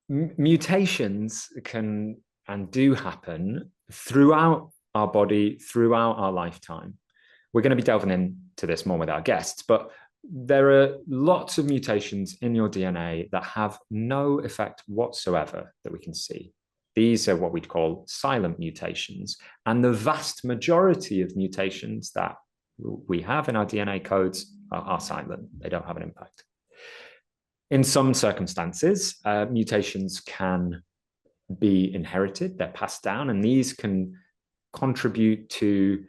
Mutations can and do happen throughout our body, throughout our lifetime. We're going to be delving into this more with our guests, but there are lots of mutations in your DNA that have no effect whatsoever that we can see. These are what we'd call silent mutations. And the vast majority of mutations that we have in our DNA codes are silent. They don't have an impact. In some circumstances, mutations can be inherited, they're passed down, and these can contribute to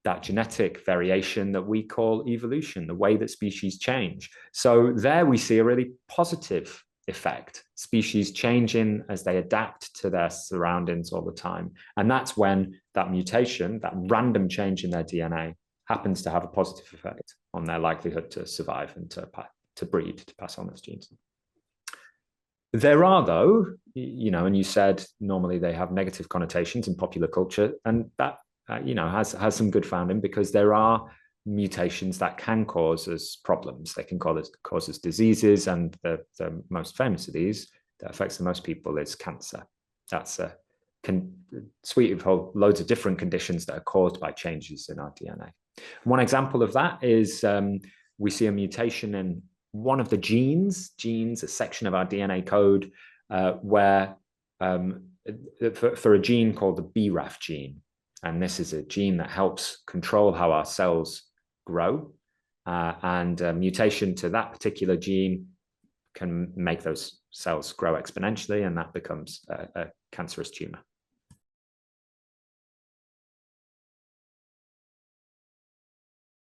that genetic variation that we call evolution, the way that species change. So there we see a really positive effect, species changing as they adapt to their surroundings all the time. And that's when that mutation, that random change in their DNA, happens to have a positive effect on their likelihood to survive and to breed, to pass on those genes. There are, though, and you said normally they have negative connotations in popular culture, and that has some good founding, because there are mutations that can cause us problems. They can cause us diseases, and the most famous of these that affects the most people is cancer. That's a suite of loads of different conditions that are caused by changes in our DNA. One example of that is we see a mutation in one of the genes, a section of our DNA code, where for a gene called the BRAF gene. And this is a gene that helps control how our cells grow. And a mutation to that particular gene can make those cells grow exponentially, and that becomes a cancerous tumor.